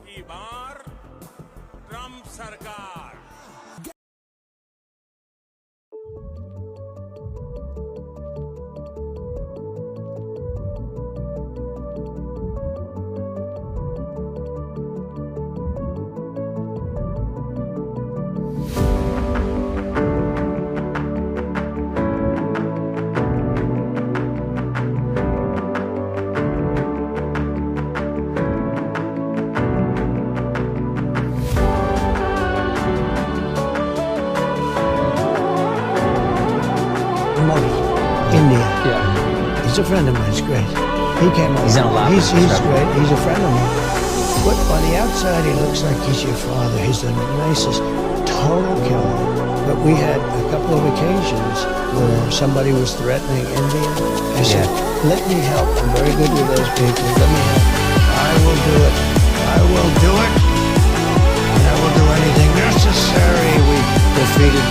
की बार ट्रंप सरकार। Modi, India. Yeah. He's a friend of mine. He's great. He came over. He's in a lab. He's great. He's a friend of mine. But on the outside, he looks like he's your father. He's the nicest, total killer. But we had a couple of occasions where somebody was threatening India. I said, let me help. I'm very good with those people. Let me help. I will do it. I will do it. And I will do anything necessary. We defeated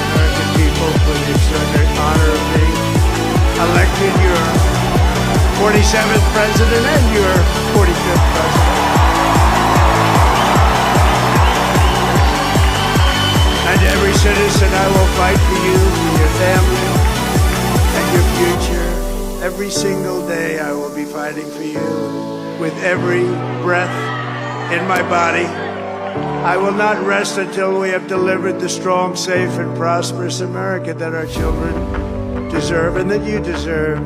American people for the extraordinary honor of being elected your 47th president and your 45th president. And every citizen, I will fight for you, for your family, and your future. Every single day, I will be fighting for you with every breath in my body. I will not rest until we have delivered the strong, safe, and prosperous America that our children deserve and that you deserve.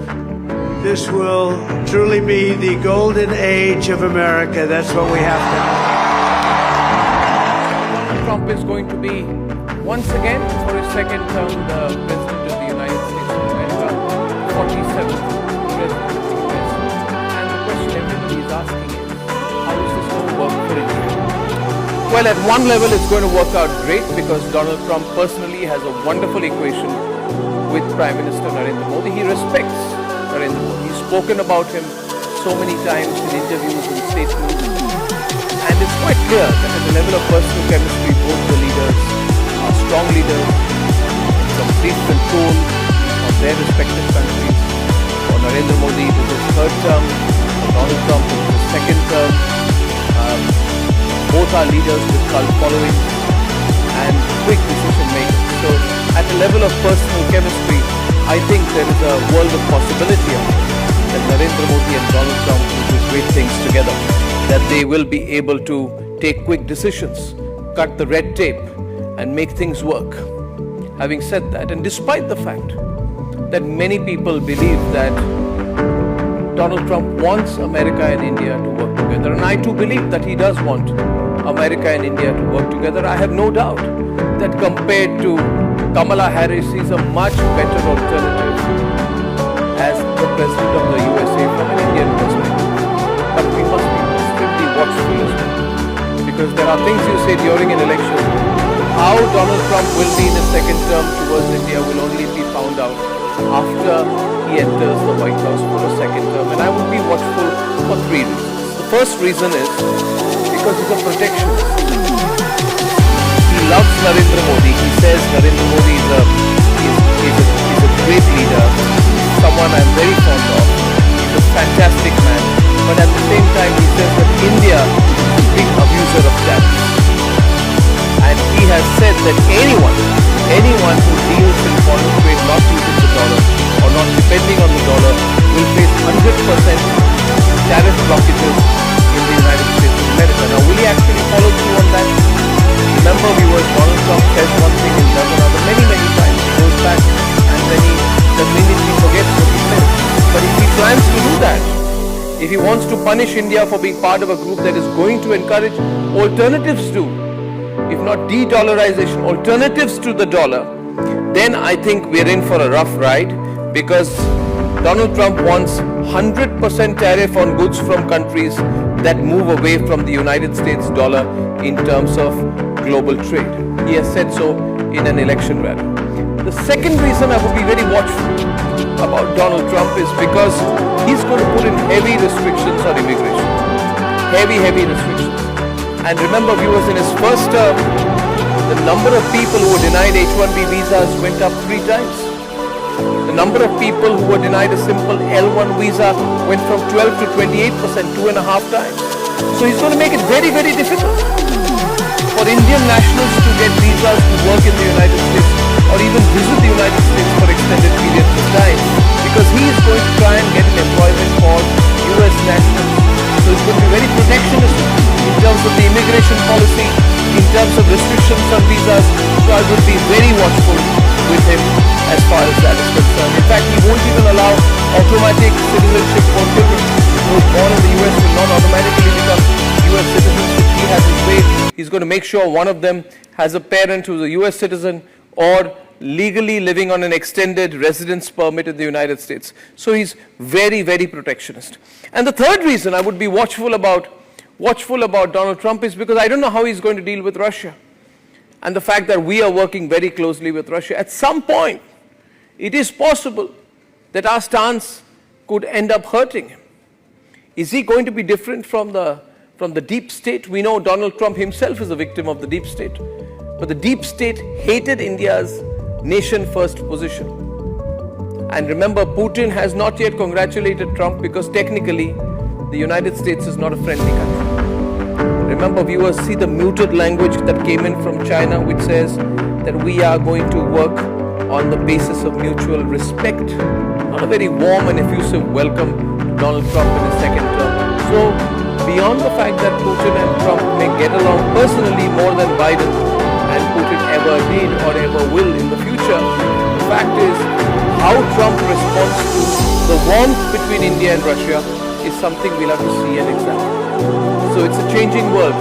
This will truly be the golden age of America. That's what we have to have. Trump is going to be, once again, for his second term, the President of the United States of America, 47th President of the US. And the question everybody is asking is, how is this going to work for India? Well, at one level, it's going to work out great because Donald Trump personally has a wonderful equation with Prime Minister Narendra Modi. He respects Narendra Modi. He's spoken about him so many times in interviews and statements. And it's quite clear that at the level of personal chemistry, both the leaders are strong leaders, complete control of their respective countries. For Narendra Modi, this is his third term. For Donald Trump, this is his second term. Both are leaders with cult following and quick decision making. So at the level of personal chemistry, I think there is a world of possibility of that Narendra Modi and Donald Trump will do great things together. That they will be able to take quick decisions, cut the red tape and make things work. Having said that, and despite the fact that many people believe that Donald Trump wants America and India to work together, and I too believe that he does want America and India to work together. I have no doubt that compared to Kamala Harris, he's a much better alternative as the President of the USA from an Indian perspective. But we must be extremely watchful as well, because there are things you say during an election. How Donald Trump will be in his second term towards India will only be found out after he enters the White House for a second term, and I will be watchful for three reasons. The first reason is because he's a protectionist. He loves Narendra Modi. He says Narendra Modi is a great leader, someone I'm very fond of. He's a fantastic man. But at the same time, he says that India is a big abuser of tariffs. And he has said that anyone who deals in foreign trade not using the dollar or not depending on the dollar will face 100% tariff blockages in the United States of America. Now, will he actually follow through on that? Remember, Donald Trump says one thing and does another many times. He goes back and then he conveniently forgets what he said. But if he plans to do that, if he wants to punish India for being part of a group that is going to encourage alternatives to, if not de-dollarization, alternatives to the dollar, then I think we're in for a rough ride, because Donald Trump wants 100% tariff on goods from countries that move away from the United States dollar in terms of global trade. He has said so in an election rally. The second reason I would be very watchful about Donald Trump is because he's going to put in heavy restrictions on immigration. Heavy restrictions. And remember, viewers, in his first term, the number of people who were denied H-1B visas went up 3 times. The number of people who were denied a simple L1 visa went from 12 to 28%, 2.5 times. So he's going to make it very, very difficult for Indian nationals to get visas to work in the United States or even visit the United States for extended periods of time, because he is going to try and get an employment for US nationals. So it's going to be very protectionist in terms of the immigration policy, in terms of restrictions on visas. So I would be very watchful with him as far as that is concerned. In fact, he won't even allow automatic citizenship for children who are born in the US will not automatically become US citizens if he has his way. He's going to make sure one of them has a parent who's a US citizen or legally living on an extended residence permit in the United States. So he's very, very protectionist. And the third reason I would be watchful about Donald Trump is because I don't know how he's going to deal with Russia. And the fact that we are working very closely with Russia. At some point, it is possible that our stance could end up hurting him. Is he going to be different from the deep state? We know Donald Trump himself is a victim of the deep state. But the deep state hated India's nation-first position. And remember, Putin has not yet congratulated Trump because technically the United States is not a friendly country. Remember, viewers, see the muted language that came in from China, which says that we are going to work on the basis of mutual respect. Not a very warm and effusive welcome to Donald Trump in his second term. So, beyond the fact that Putin and Trump may get along personally more than Biden and Putin ever did or ever will in the future, the fact is how Trump responds to the warmth between India and Russia is something we'll have to see and examine. So it's a changing world.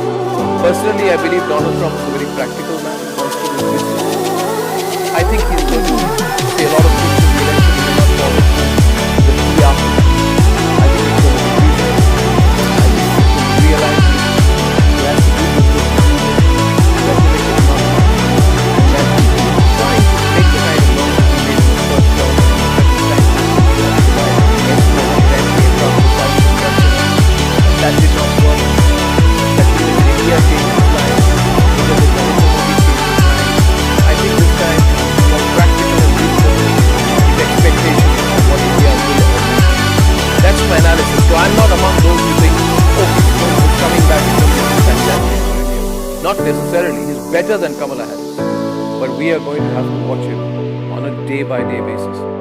Personally, I believe Donald Trump is a very practical man. He wants to do business. I think he's going to say a lot of things in the election he may not follow. The PR. I think he's going to be reasonable. I think he's going to realize he has to do business. He has to make it fun. That he's trying to make the kind of noise he made in the first term. That did not work. That even India changed its line because of Narendra Modi changed its line. I think this time more practical and reasonable is expectation of what India will offer. That's my analysis. So I'm not among those who think, oh, he's coming back because he's fantastic. Not necessarily. He's better than Kamala Harris. But we are going to have to watch him on a day-by-day basis.